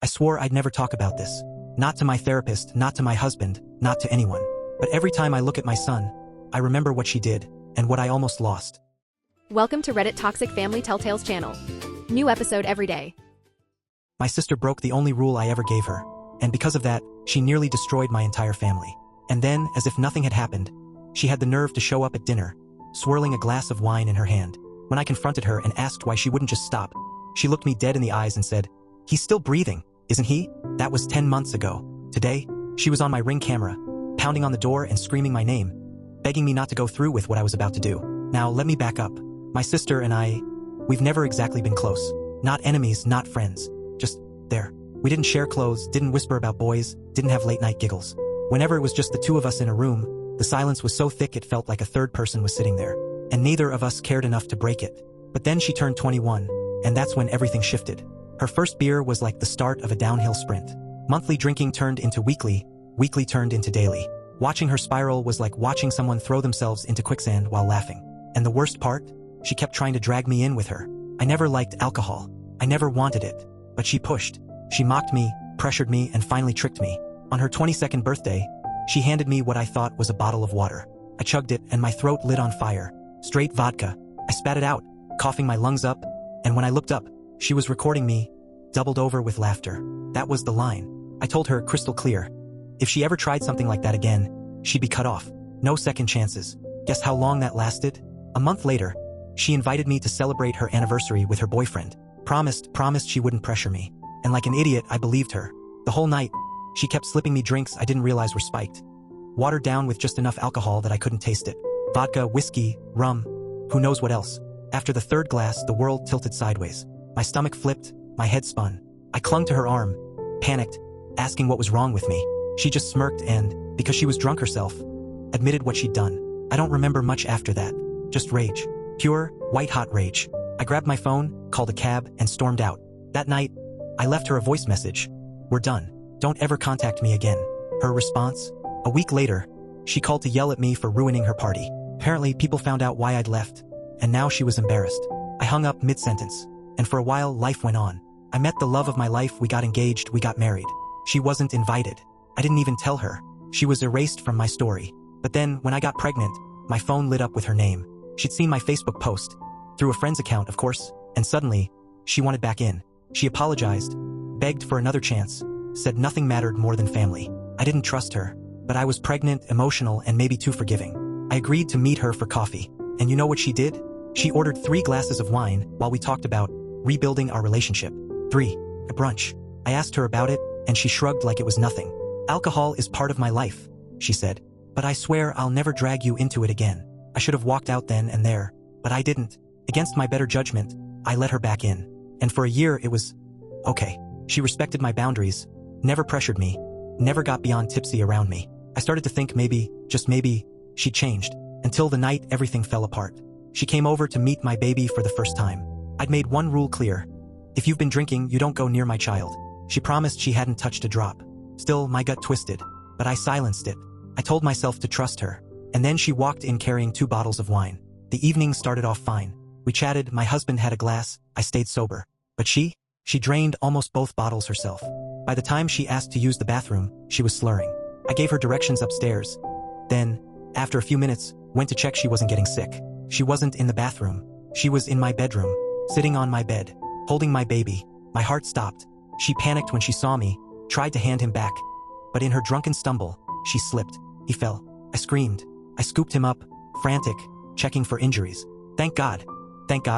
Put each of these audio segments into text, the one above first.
I swore I'd never talk about this. Not to my therapist, not to my husband, not to anyone. But every time I look at my son, I remember what she did, and what I almost lost. Welcome to Reddit Toxic Family Telltales channel. New episode every day. My sister broke the only rule I ever gave her, and because of that, she nearly destroyed my entire family. And then, as if nothing had happened, she had the nerve to show up at dinner, swirling a glass of wine in her hand. When I confronted her and asked why she wouldn't just stop, she looked me dead in the eyes and said, "He's still breathing, isn't he?" That was 10 months ago. Today, she was on my Ring camera, pounding on the door and screaming my name, begging me not to go through with what I was about to do. Now, let me back up. My sister and I, we've never exactly been close. Not enemies, not friends. Just there. We didn't share clothes, didn't whisper about boys, didn't have late-night giggles. Whenever it was just the two of us in a room, the silence was so thick it felt like a third person was sitting there. And neither of us cared enough to break it. But then she turned 21, and that's when everything shifted. Her first beer was like the start of a downhill sprint. Monthly drinking turned into weekly, weekly turned into daily. Watching her spiral was like watching someone throw themselves into quicksand while laughing. And the worst part? She kept trying to drag me in with her. I never liked alcohol. I never wanted it. But she pushed. She mocked me, pressured me, and finally tricked me. On her 22nd birthday, she handed me what I thought was a bottle of water. I chugged it, and my throat lit on fire. Straight vodka. I spat it out, coughing my lungs up, and when I looked up, she was recording me, doubled over with laughter. That was the line. I told her crystal clear. If she ever tried something like that again, she'd be cut off. No second chances. Guess how long that lasted? A month later, she invited me to celebrate her anniversary with her boyfriend. Promised she wouldn't pressure me. And like an idiot, I believed her. The whole night, she kept slipping me drinks I didn't realize were spiked. Watered down with just enough alcohol that I couldn't taste it. Vodka, whiskey, rum, who knows what else. After the third glass, the world tilted sideways. My stomach flipped, my head spun. I clung to her arm, panicked, asking what was wrong with me. She just smirked and, because she was drunk herself, admitted what she'd done. I don't remember much after that. Just rage. Pure, white-hot rage. I grabbed my phone, called a cab, and stormed out. That night, I left her a voice message. "We're done. Don't ever contact me again." Her response? A week later, she called to yell at me for ruining her party. Apparently, people found out why I'd left, and now she was embarrassed. I hung up mid-sentence, and for a while, life went on. I met the love of my life, we got engaged, we got married. She wasn't invited. I didn't even tell her. She was erased from my story. But then, when I got pregnant, my phone lit up with her name. She'd seen my Facebook post, through a friend's account, of course, and suddenly, she wanted back in. She apologized, begged for another chance, said nothing mattered more than family. I didn't trust her, but I was pregnant, emotional, and maybe too forgiving. I agreed to meet her for coffee. And you know what she did? She ordered 3 glasses of wine while we talked about rebuilding our relationship. 3. At brunch. I asked her about it, and she shrugged like it was nothing. "Alcohol is part of my life," she said. "But I swear I'll never drag you into it again." I should have walked out then and there, but I didn't. Against my better judgment, I let her back in. And for a year it was okay. She respected my boundaries, never pressured me, never got beyond tipsy around me. I started to think maybe, just maybe, she'd changed. Until the night everything fell apart. She came over to meet my baby for the first time. I'd made one rule clear. If you've been drinking, you don't go near my child. She promised she hadn't touched a drop. Still, my gut twisted, but I silenced it. I told myself to trust her. And then she walked in carrying 2 bottles of wine. The evening started off fine. We chatted, my husband had a glass, I stayed sober. But she drained almost both bottles herself. By the time she asked to use the bathroom, she was slurring. I gave her directions upstairs. Then, after a few minutes, went to check she wasn't getting sick. She wasn't in the bathroom. She was in my bedroom, sitting on my bed, holding my baby. My heart stopped. She panicked when she saw me, tried to hand him back. But in her drunken stumble, she slipped. He fell. I screamed. I scooped him up, frantic, checking for injuries. Thank God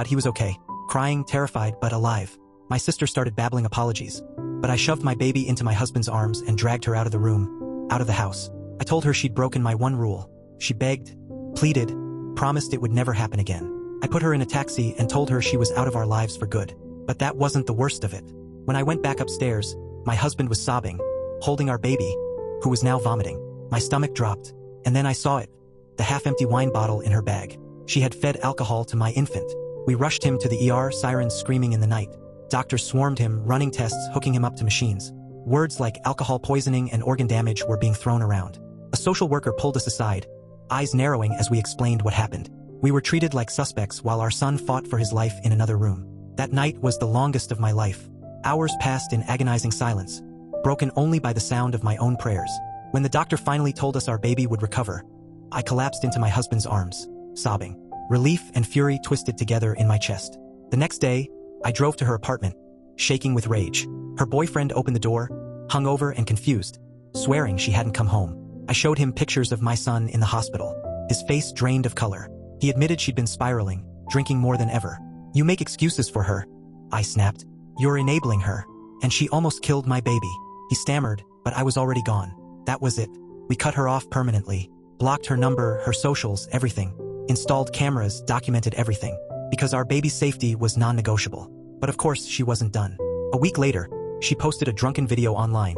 he was okay. Crying, terrified, but alive. My sister started babbling apologies. But I shoved my baby into my husband's arms and dragged her out of the room, out of the house. I told her she'd broken my one rule. She begged, pleaded, promised it would never happen again. I put her in a taxi and told her she was out of our lives for good. But that wasn't the worst of it. When I went back upstairs, my husband was sobbing, holding our baby, who was now vomiting. My stomach dropped, and then I saw it, the half-empty wine bottle in her bag. She had fed alcohol to my infant. We rushed him to the ER, sirens screaming in the night. Doctors swarmed him, running tests, hooking him up to machines. Words like alcohol poisoning and organ damage were being thrown around. A social worker pulled us aside, eyes narrowing as we explained what happened. We were treated like suspects while our son fought for his life in another room. That night was the longest of my life. Hours passed in agonizing silence, broken only by the sound of my own prayers. When the doctor finally told us our baby would recover, I collapsed into my husband's arms, sobbing. Relief and fury twisted together in my chest. The next day, I drove to her apartment, shaking with rage. Her boyfriend opened the door, hungover and confused, swearing she hadn't come home. I showed him pictures of my son in the hospital, his face drained of color. He admitted she'd been spiraling, drinking more than ever. "You make excuses for her," I snapped. "You're enabling her. And she almost killed my baby." He stammered, but I was already gone. That was it. We cut her off permanently, blocked her number, her socials, everything. Installed cameras, documented everything. Because our baby's safety was non-negotiable. But of course, she wasn't done. A week later, she posted a drunken video online,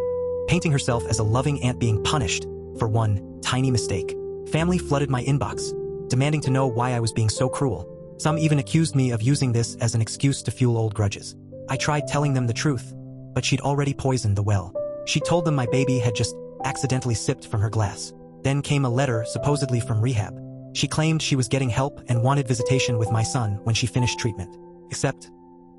painting herself as a loving aunt being punished for one tiny mistake. Family flooded my inbox, demanding to know why I was being so cruel. Some even accused me of using this as an excuse to fuel old grudges. I tried telling them the truth, but she'd already poisoned the well. She told them my baby had just accidentally sipped from her glass. Then came a letter supposedly from rehab. She claimed she was getting help and wanted visitation with my son when she finished treatment. Except,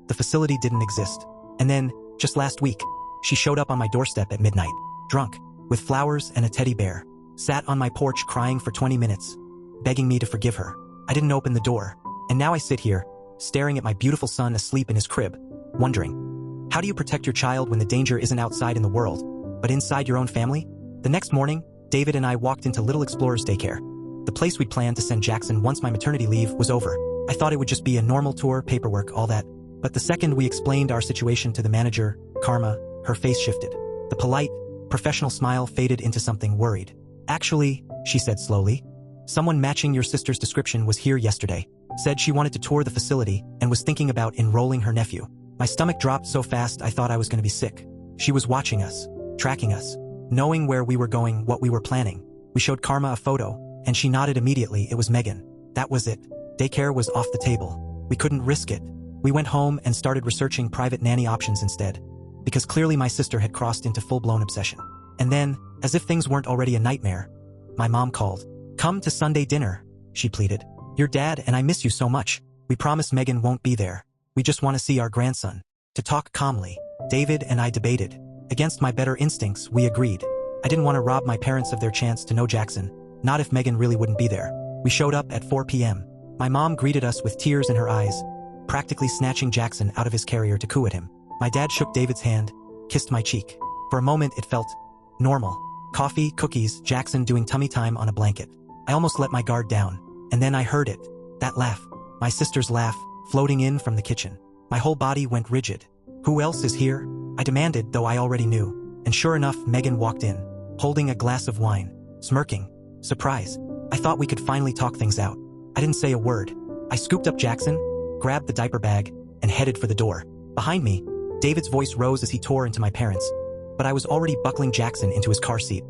the facility didn't exist. And then, just last week, she showed up on my doorstep at midnight, drunk, with flowers and a teddy bear. Sat on my porch crying for 20 minutes, begging me to forgive her. I didn't open the door, and now I sit here, staring at my beautiful son asleep in his crib, wondering, how do you protect your child when the danger isn't outside in the world, but inside your own family? The next morning, David and I walked into Little Explorers Daycare, the place we'd planned to send Jackson once my maternity leave was over. I thought it would just be a normal tour, paperwork, all that. But the second we explained our situation to the manager, Karma, her face shifted. The polite, professional smile faded into something worried. "Actually," she said slowly, "someone matching your sister's description was here yesterday. Said she wanted to tour the facility and was thinking about enrolling her nephew." My stomach dropped so fast I thought I was going to be sick. She was watching us, tracking us, knowing where we were going, what we were planning. We showed Karma a photo, and she nodded immediately. It was Megan. That was it. Daycare was off the table. We couldn't risk it. We went home and started researching private nanny options instead, because clearly my sister had crossed into full-blown obsession. And then, as if things weren't already a nightmare, my mom called. "Come to Sunday dinner," she pleaded. "Your dad and I miss you so much. We promise Megan won't be there. We just want to see our grandson." To talk calmly, David and I debated. Against my better instincts, we agreed. I didn't want to rob my parents of their chance to know Jackson, not if Megan really wouldn't be there. We showed up at 4 p.m. My mom greeted us with tears in her eyes, practically snatching Jackson out of his carrier to coo at him. My dad shook David's hand, kissed my cheek. For a moment it felt normal. Coffee, cookies, Jackson doing tummy time on a blanket. I almost let my guard down, and then I heard it. That laugh. My sister's laugh, floating in from the kitchen. My whole body went rigid. "Who else is here?" I demanded, though I already knew. And sure enough, Megan walked in, holding a glass of wine, smirking. Surprise. I thought we could finally talk things out. I didn't say a word. I scooped up Jackson, grabbed the diaper bag, and headed for the door. Behind me, David's voice rose as he tore into my parents. But I was already buckling Jackson into his car seat,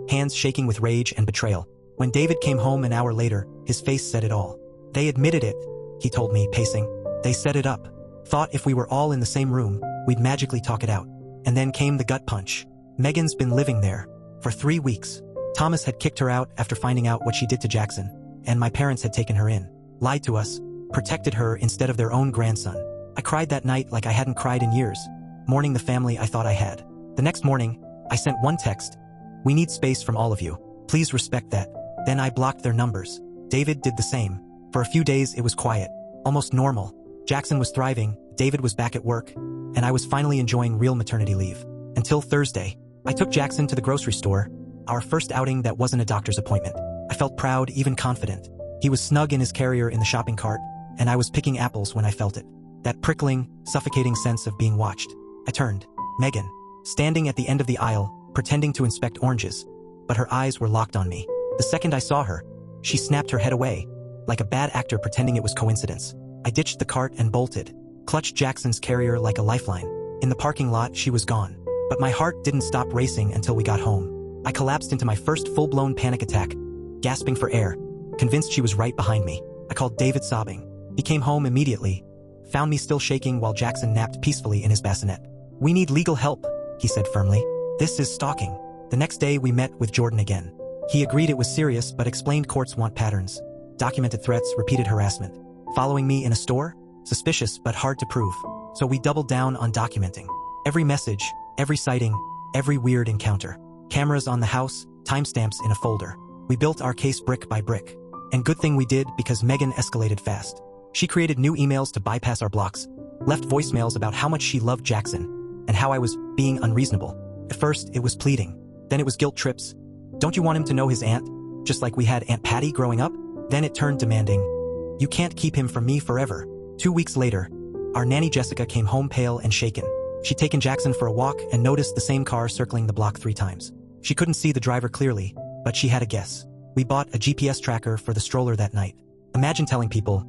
hands shaking with rage and betrayal. When David came home an hour later, his face said it all. "They admitted it," he told me, pacing. "They set it up. Thought if we were all in the same room, we'd magically talk it out." And then came the gut punch. Megan's been living there for 3 weeks. Thomas had kicked her out after finding out what she did to Jackson, and my parents had taken her in, lied to us, protected her instead of their own grandson. I cried that night like I hadn't cried in years, mourning the family I thought I had. The next morning, I sent one text. "We need space from all of you. Please respect that." Then I blocked their numbers. David did the same. For a few days it was quiet, almost normal. Jackson was thriving, David was back at work, and I was finally enjoying real maternity leave. Until Thursday. I took Jackson to the grocery store, our first outing that wasn't a doctor's appointment. I felt proud, even confident. He was snug in his carrier in the shopping cart, and I was picking apples when I felt it. That prickling, suffocating sense of being watched. I turned. Megan, standing at the end of the aisle, pretending to inspect oranges, but her eyes were locked on me. The second I saw her, she snapped her head away, like a bad actor pretending it was coincidence. I ditched the cart and bolted, clutched Jackson's carrier like a lifeline. In the parking lot, she was gone. But my heart didn't stop racing until we got home. I collapsed into my first full-blown panic attack, gasping for air, convinced she was right behind me. I called David sobbing. He came home immediately, found me still shaking while Jackson napped peacefully in his bassinet. "We need legal help," he said firmly. "This is stalking." The next day we met with Jordan again. He agreed it was serious but explained courts want patterns, documented threats, repeated harassment. Following me in a store? Suspicious but hard to prove. So we doubled down on documenting. Every message, every sighting, every weird encounter. Cameras on the house, timestamps in a folder. We built our case brick by brick. And good thing we did, because Megan escalated fast. She created new emails to bypass our blocks, left voicemails about how much she loved Jackson, and how I was being unreasonable. At first, it was pleading. Then it was guilt trips. Don't you want him to know his aunt? Just like we had Aunt Patty growing up? Then it turned demanding. You can't keep him from me forever. 2 weeks later, our nanny Jessica came home pale and shaken. She'd taken Jackson for a walk and noticed the same car circling the block 3 times. She couldn't see the driver clearly, but she had a guess. We bought a GPS tracker for the stroller that night. Imagine telling people,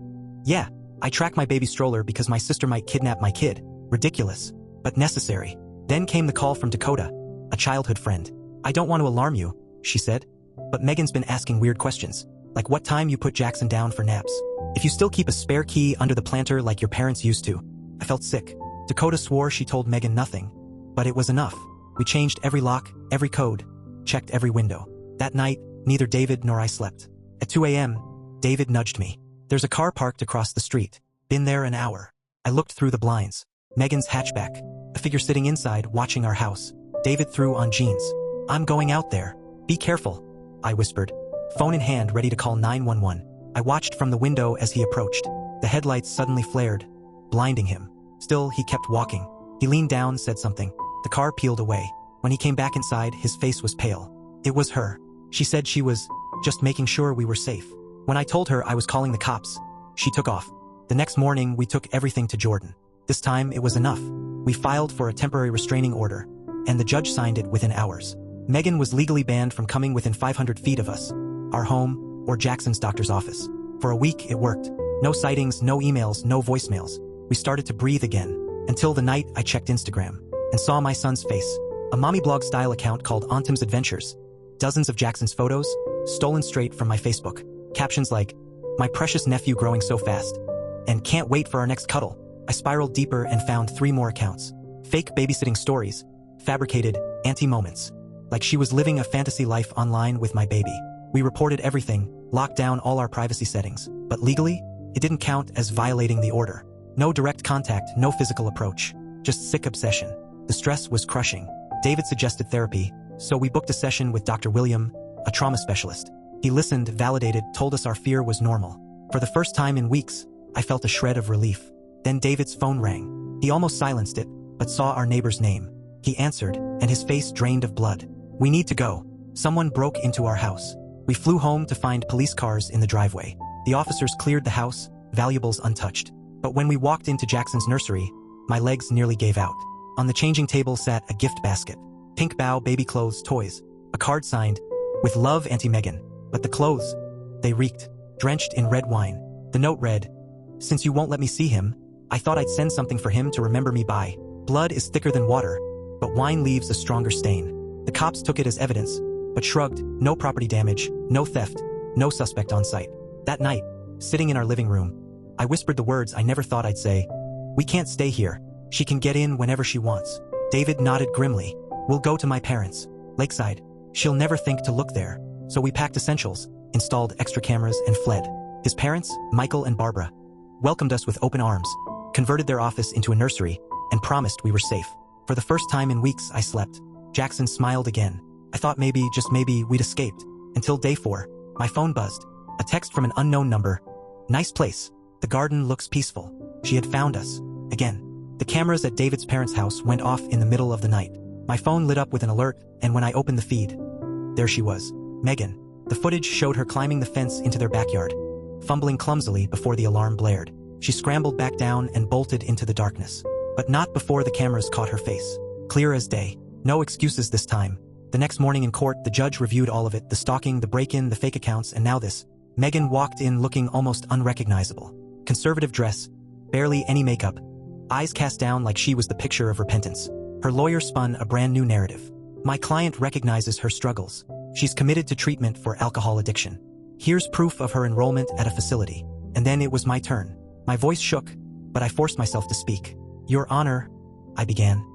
yeah, I track my baby stroller because my sister might kidnap my kid. Ridiculous, but necessary. Then came the call from Dakota, a childhood friend. I don't want to alarm you, she said, but Megan's been asking weird questions, like what time you put Jackson down for naps. If you still keep a spare key under the planter like your parents used to. I felt sick. Dakota swore she told Megan nothing, but it was enough. We changed every lock, every code, checked every window. That night, neither David nor I slept. At 2 a.m., David nudged me. There's a car parked across the street. Been there an hour. I looked through the blinds. Megan's hatchback. A figure sitting inside, watching our house. David threw on jeans. I'm going out there. Be careful, I whispered. Phone in hand, ready to call 911. I watched from the window as he approached. The headlights suddenly flared, blinding him. Still, he kept walking. He leaned down, said something. The car peeled away. When he came back inside, his face was pale. It was her. She said she was just making sure we were safe. When I told her I was calling the cops, she took off. The next morning, we took everything to Jordan. This time, it was enough. We filed for a temporary restraining order, and the judge signed it within hours. Megan was legally banned from coming within 500 feet of us, our home, or Jackson's doctor's office. For a week, it worked. No sightings, no emails, no voicemails. We started to breathe again, until the night I checked Instagram and saw my son's face. A mommy blog style account called Autumn's Adventures. Dozens of Jackson's photos, stolen straight from my Facebook. Captions like, my precious nephew growing so fast, and can't wait for our next cuddle. I spiraled deeper and found 3 more accounts. Fake babysitting stories, fabricated anti-moments, like she was living a fantasy life online with my baby. We reported everything, locked down all our privacy settings, but legally, it didn't count as violating the order. No direct contact, no physical approach, just sick obsession. The stress was crushing. David suggested therapy, so we booked a session with Dr. William, a trauma specialist. He listened, validated, told us our fear was normal. For the first time in weeks, I felt a shred of relief. Then David's phone rang. He almost silenced it, but saw our neighbor's name. He answered, and his face drained of blood. We need to go. Someone broke into our house. We flew home to find police cars in the driveway. The officers cleared the house, valuables untouched. But when we walked into Jackson's nursery, my legs nearly gave out. On the changing table sat a gift basket. Pink bow, baby clothes, toys. A card signed, with love, Auntie Megan. But the clothes, they reeked, drenched in red wine. The note read, since you won't let me see him, I thought I'd send something for him to remember me by. Blood is thicker than water, but wine leaves a stronger stain. The cops took it as evidence, but shrugged. No property damage, no theft, no suspect on site. That night, sitting in our living room, I whispered the words I never thought I'd say. We can't stay here. She can get in whenever she wants. David nodded grimly. We'll go to my parents' Lakeside. She'll never think to look there. So we packed essentials, installed extra cameras, and fled. His parents, Michael and Barbara, welcomed us with open arms, converted their office into a nursery, and promised we were safe. For the first time in weeks, I slept. Jackson smiled again. I thought maybe, just maybe, we'd escaped. Until day 4, my phone buzzed. A text from an unknown number. Nice place. The garden looks peaceful. She had found us. Again. The cameras at David's parents' house went off in the middle of the night. My phone lit up with an alert, and when I opened the feed, there she was. Megan. The footage showed her climbing the fence into their backyard, fumbling clumsily before the alarm blared. She scrambled back down and bolted into the darkness. But not before the cameras caught her face. Clear as day. No excuses this time. The next morning in court, the judge reviewed all of it, the stalking, the break-in, the fake accounts, and now this. Megan walked in looking almost unrecognizable. Conservative dress, barely any makeup, eyes cast down like she was the picture of repentance. Her lawyer spun a brand new narrative. My client recognizes her struggles. She's committed to treatment for alcohol addiction. Here's proof of her enrollment at a facility. And then it was my turn. My voice shook, but I forced myself to speak. Your Honor, I began.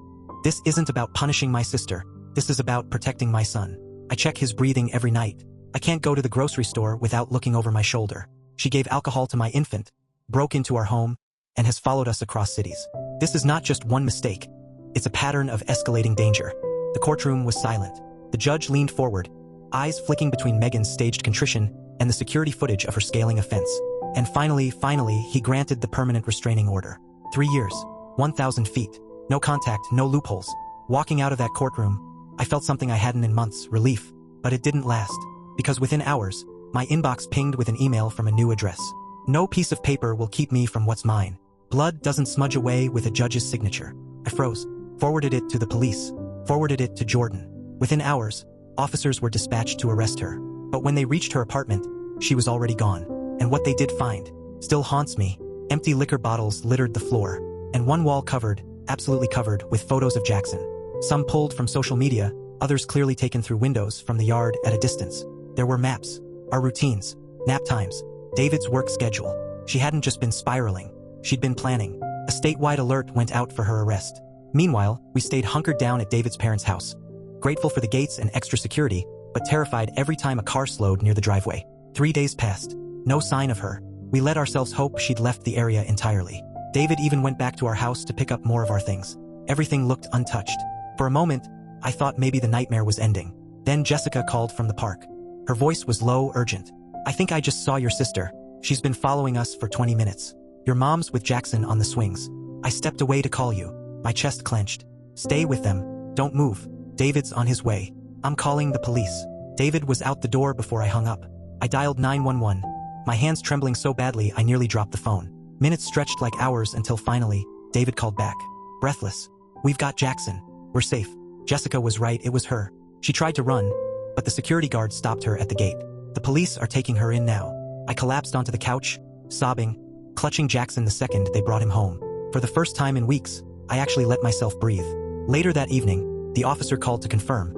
This isn't about punishing my sister. This is about protecting my son. I check his breathing every night. I can't go to the grocery store without looking over my shoulder. She gave alcohol to my infant, broke into our home, and has followed us across cities. This is not just one mistake. It's a pattern of escalating danger. The courtroom was silent. The judge leaned forward, eyes flicking between Megan's staged contrition and the security footage of her scaling a fence. And finally, he granted the permanent restraining order. 3 years, 1,000 feet, no contact, no loopholes. Walking out of that courtroom, I felt something I hadn't in months, relief. But it didn't last, because within hours, my inbox pinged with an email from a new address. No piece of paper will keep me from what's mine. Blood doesn't smudge away with a judge's signature. I froze, forwarded it to the police, forwarded it to Jordan. Within hours, officers were dispatched to arrest her. But when they reached her apartment, she was already gone. And what they did find still haunts me. Empty liquor bottles littered the floor, and one wall covered, absolutely covered, with photos of Jackson. Some pulled from social media, others clearly taken through windows from the yard at a distance. There were maps, our routines, nap times, David's work schedule. She hadn't just been spiraling, she'd been planning. A statewide alert went out for her arrest. Meanwhile, we stayed hunkered down at David's parents' house, grateful for the gates and extra security, but terrified every time a car slowed near the driveway. 3 days passed, no sign of her. We let ourselves hope she'd left the area entirely. David even went back to our house to pick up more of our things. Everything looked untouched. For a moment, I thought maybe the nightmare was ending. Then Jessica called from the park. Her voice was low, urgent. "I think I just saw your sister. She's been following us for 20 minutes. Your mom's with Jackson on the swings. I stepped away to call you." My chest clenched. "Stay with them. Don't move. David's on his way. I'm calling the police." David was out the door before I hung up. I dialed 911, my hands trembling so badly I nearly dropped the phone. Minutes stretched like hours until finally, David called back. Breathless. "We've got Jackson. We're safe." Jessica was right, it was her. She tried to run, but the security guard stopped her at the gate. "The police are taking her in now." I collapsed onto the couch, sobbing, clutching Jackson the second they brought him home. For the first time in weeks, I actually let myself breathe. Later that evening, the officer called to confirm.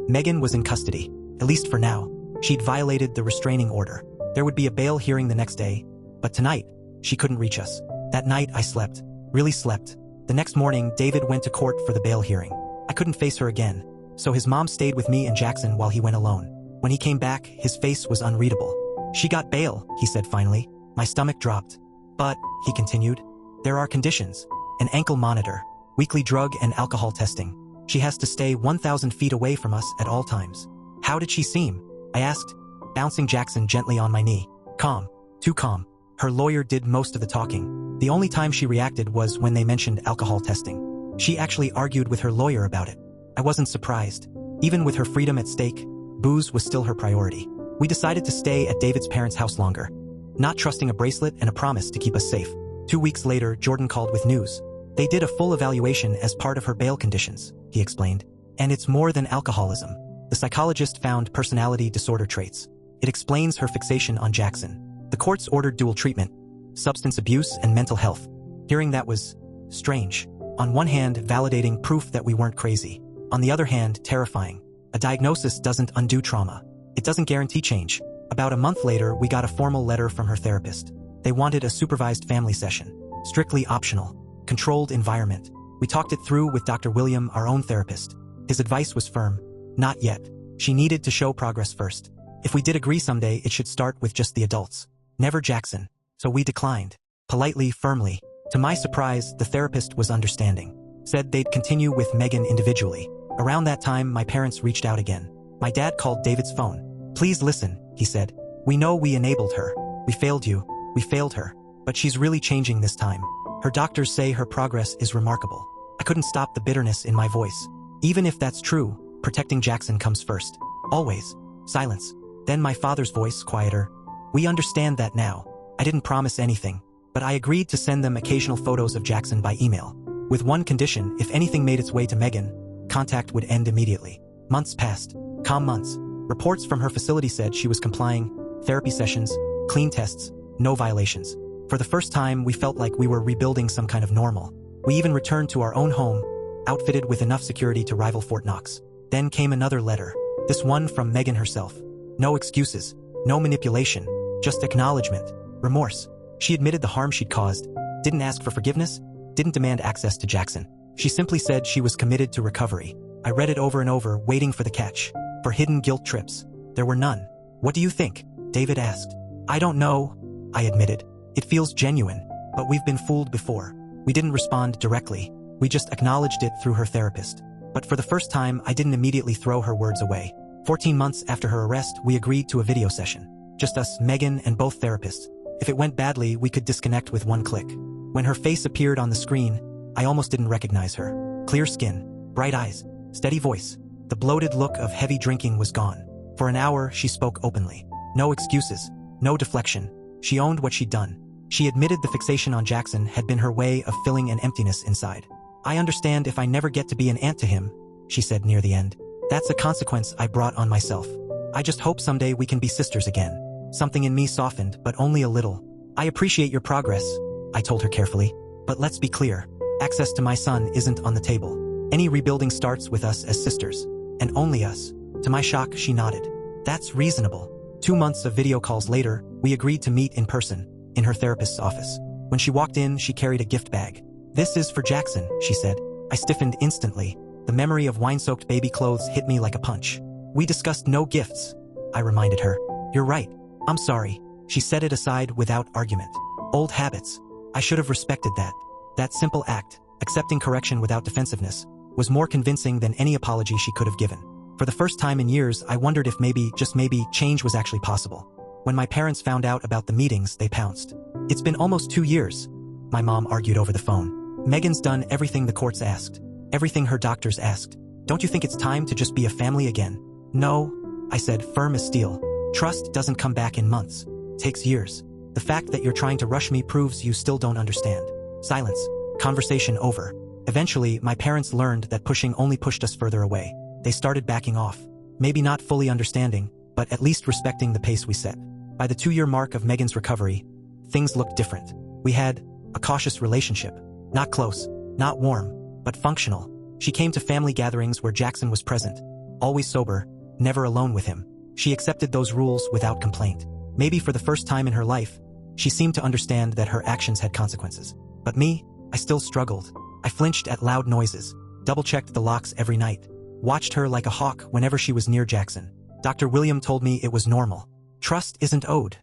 Megan was in custody, at least for now. She'd violated the restraining order. There would be a bail hearing the next day, but tonight, she couldn't reach us. That night I slept, really slept. The next morning, David went to court for the bail hearing. I couldn't face her again, so his mom stayed with me and Jackson while he went alone. When he came back, his face was unreadable. "She got bail," he said finally. My stomach dropped. "But," he continued, "there are conditions. An ankle monitor, weekly drug and alcohol testing. She has to stay 1,000 feet away from us at all times." "How did she seem?" I asked, bouncing Jackson gently on my knee. "Calm. Too calm." Her lawyer did most of the talking. The only time she reacted was when they mentioned alcohol testing. She actually argued with her lawyer about it. I wasn't surprised. Even with her freedom at stake, booze was still her priority. We decided to stay at David's parents' house longer, not trusting a bracelet and a promise to keep us safe. 2 weeks later, Jordan called with news. "They did a full evaluation as part of her bail conditions," he explained. "And it's more than alcoholism. The psychologist found personality disorder traits. It explains her fixation on Jackson. The courts ordered dual treatment, substance abuse and mental health." Hearing that was strange. On one hand, validating proof that we weren't crazy. On the other hand, terrifying. A diagnosis doesn't undo trauma. It doesn't guarantee change. About a month later, we got a formal letter from her therapist. They wanted a supervised family session. Strictly optional. Controlled environment. We talked it through with Dr. William, our own therapist. His advice was firm. Not yet. She needed to show progress first. If we did agree someday, it should start with just the adults. Never Jackson. So we declined. Politely, firmly. To my surprise, the therapist was understanding. Said they'd continue with Megan individually. Around that time, my parents reached out again. My dad called David's phone. "Please listen," he said. "We know we enabled her. We failed you. We failed her. But she's really changing this time. Her doctors say her progress is remarkable." I couldn't stop the bitterness in my voice. Even if that's true, protecting Jackson comes first. Always. Silence. Then my father's voice, quieter. "We understand that now. I didn't promise anything, but I agreed to send them occasional photos of Jackson by email. With one condition: if anything made its way to Megan, contact would end immediately." Months passed. Calm months. Reports from her facility said she was complying. Therapy sessions, clean tests, no violations. For the first time, we felt like we were rebuilding some kind of normal. We even returned to our own home, outfitted with enough security to rival Fort Knox. Then came another letter. This one from Megan herself. No excuses, no manipulation, just acknowledgement, remorse. She admitted the harm she'd caused, didn't ask for forgiveness, didn't demand access to Jackson. She simply said she was committed to recovery. I read it over and over, waiting for the catch. For hidden guilt trips. There were none. "What do you think?" David asked. "I don't know," I admitted. "It feels genuine, but we've been fooled before." We didn't respond directly. We just acknowledged it through her therapist. But for the first time, I didn't immediately throw her words away. 14 months after her arrest, we agreed to a video session. Just us, Megan, and both therapists. If it went badly, we could disconnect with one click. When her face appeared on the screen, I almost didn't recognize her. Clear skin, bright eyes, steady voice. The bloated look of heavy drinking was gone. For an hour, she spoke openly. No excuses, no deflection. She owned what she'd done. She admitted the fixation on Jackson had been her way of filling an emptiness inside. "I understand if I never get to be an aunt to him," she said near the end. "That's a consequence I brought on myself. I just hope someday we can be sisters again." Something in me softened, but only a little. "I appreciate your progress," I told her carefully. "But let's be clear. Access to my son isn't on the table. Any rebuilding starts with us as sisters. And only us." To my shock, she nodded. "That's reasonable." 2 months of video calls later, we agreed to meet in person, in her therapist's office. When she walked in, she carried a gift bag. "This is for Jackson," she said. I stiffened instantly. The memory of wine-soaked baby clothes hit me like a punch. "We discussed no gifts," I reminded her. "You're right. I'm sorry." She set it aside without argument. Old habits. I should have respected that. That simple act, accepting correction without defensiveness, was more convincing than any apology she could have given. For the first time in years, I wondered if maybe, just maybe, change was actually possible. When my parents found out about the meetings, they pounced. "It's been almost 2 years," my mom argued over the phone. "Megan's done everything the courts asked, everything her doctors asked. Don't you think it's time to just be a family again?" "No," I said, firm as steel. "Trust doesn't come back in months. It takes years. The fact that you're trying to rush me proves you still don't understand." Silence. Conversation over. Eventually, my parents learned that pushing only pushed us further away. They started backing off. Maybe not fully understanding, but at least respecting the pace we set. By the 2-year mark of Megan's recovery, things looked different. We had a cautious relationship. Not close, not warm, but functional. She came to family gatherings where Jackson was present, always sober, never alone with him. She accepted those rules without complaint. Maybe for the first time in her life, she seemed to understand that her actions had consequences. But me, I still struggled. I flinched at loud noises, double-checked the locks every night, watched her like a hawk whenever she was near Jackson. Dr. William told me it was normal. "Trust isn't owed,"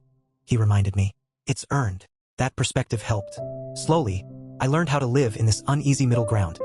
he reminded me. "It's earned." That perspective helped. Slowly, I learned how to live in this uneasy middle ground,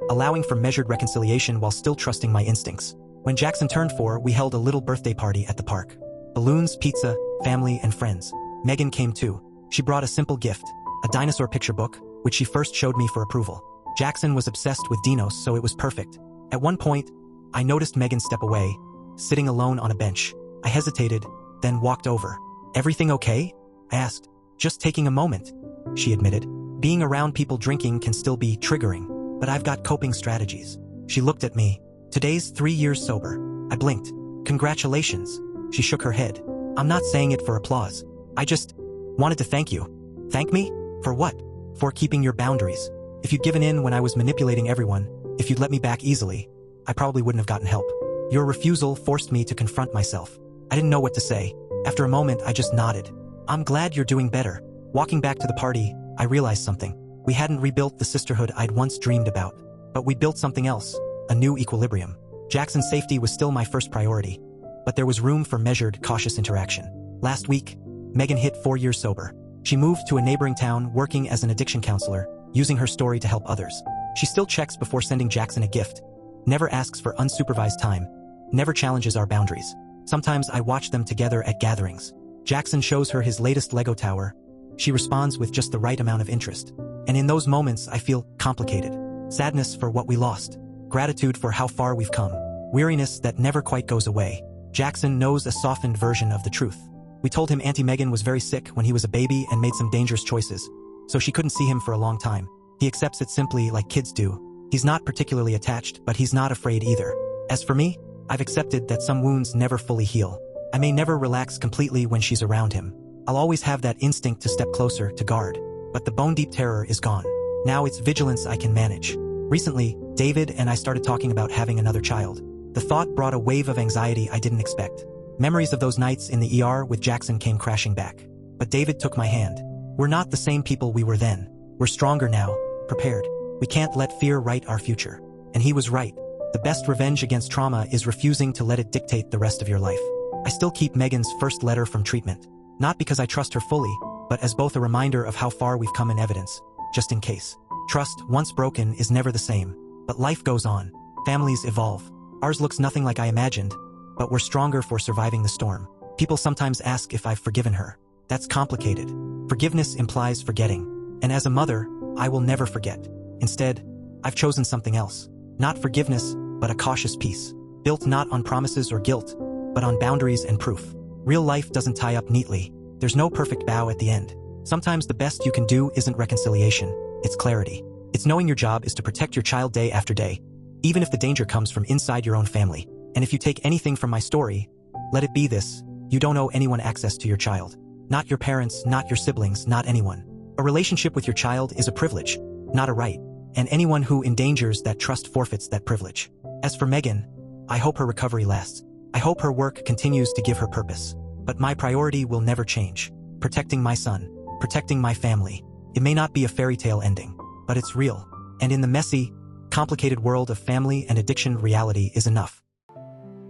allowing for measured reconciliation while still trusting my instincts. When Jackson turned 4, we held a little birthday party at the park. Balloons, pizza, family, and friends. Megan came too. She brought a simple gift, a dinosaur picture book, which she first showed me for approval. Jackson was obsessed with dinos, so it was perfect. At one point, I noticed Megan step away, sitting alone on a bench. I hesitated, then walked over. "Everything okay?" I asked. "Just taking a moment," she admitted. "Being around people drinking can still be triggering, but I've got coping strategies." She looked at me. "Today's 3 years sober." I blinked. "Congratulations." She shook her head. "I'm not saying it for applause. I just wanted to thank you." "Thank me? For what?" "For keeping your boundaries. If you'd given in when I was manipulating everyone, if you'd let me back easily, I probably wouldn't have gotten help. Your refusal forced me to confront myself." I didn't know what to say. After a moment, I just nodded. "I'm glad you're doing better." Walking back to the party, I realized something. We hadn't rebuilt the sisterhood I'd once dreamed about, but we built something else, a new equilibrium. Jackson's safety was still my first priority, but there was room for measured, cautious interaction. Last week, Megan hit 4 years sober. She moved to a neighboring town working as an addiction counselor, using her story to help others. She still checks before sending Jackson a gift, never asks for unsupervised time, never challenges our boundaries. Sometimes I watch them together at gatherings. Jackson shows her his latest Lego tower. She responds with just the right amount of interest. And in those moments, I feel complicated. Sadness for what we lost. Gratitude for how far we've come. Weariness that never quite goes away. Jackson knows a softened version of the truth. We told him Auntie Megan was very sick when he was a baby and made some dangerous choices, so she couldn't see him for a long time. He accepts it simply like kids do. He's not particularly attached, but he's not afraid either. As for me, I've accepted that some wounds never fully heal. I may never relax completely when she's around him. I'll always have that instinct to step closer, to guard. But the bone-deep terror is gone. Now it's vigilance I can manage. Recently, David and I started talking about having another child. The thought brought a wave of anxiety I didn't expect. Memories of those nights in the ER with Jackson came crashing back. But David took my hand. We're not the same people we were then. We're stronger now, prepared. We can't let fear write our future. And he was right. The best revenge against trauma is refusing to let it dictate the rest of your life. I still keep Megan's first letter from treatment. Not because I trust her fully, but as both a reminder of how far we've come in evidence, just in case. Trust, once broken, is never the same. But life goes on. Families evolve. Ours looks nothing like I imagined, but we're stronger for surviving the storm. People sometimes ask if I've forgiven her. That's complicated. Forgiveness implies forgetting. And as a mother, I will never forget. Instead, I've chosen something else. Not forgiveness, but a cautious peace. Built not on promises or guilt, but on boundaries and proof. Real life doesn't tie up neatly. There's no perfect bow at the end. Sometimes the best you can do isn't reconciliation, it's clarity. It's knowing your job is to protect your child day after day, even if the danger comes from inside your own family. And if you take anything from my story, let it be this: you don't owe anyone access to your child. Not your parents, not your siblings, not anyone. A relationship with your child is a privilege, not a right. And anyone who endangers that trust forfeits that privilege. As for Megan, I hope her recovery lasts. I hope her work continues to give her purpose. But my priority will never change. Protecting my son, protecting my family. It may not be a fairy tale ending, but it's real. And in the messy, complicated world of family and addiction, reality is enough.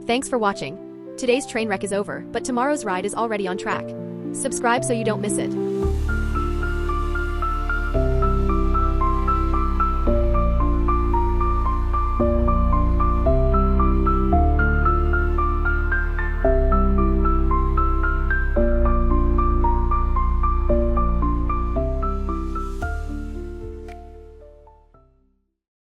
Thanks for watching. Today's train wreck is over, but tomorrow's ride is already on track. Subscribe so you don't miss it.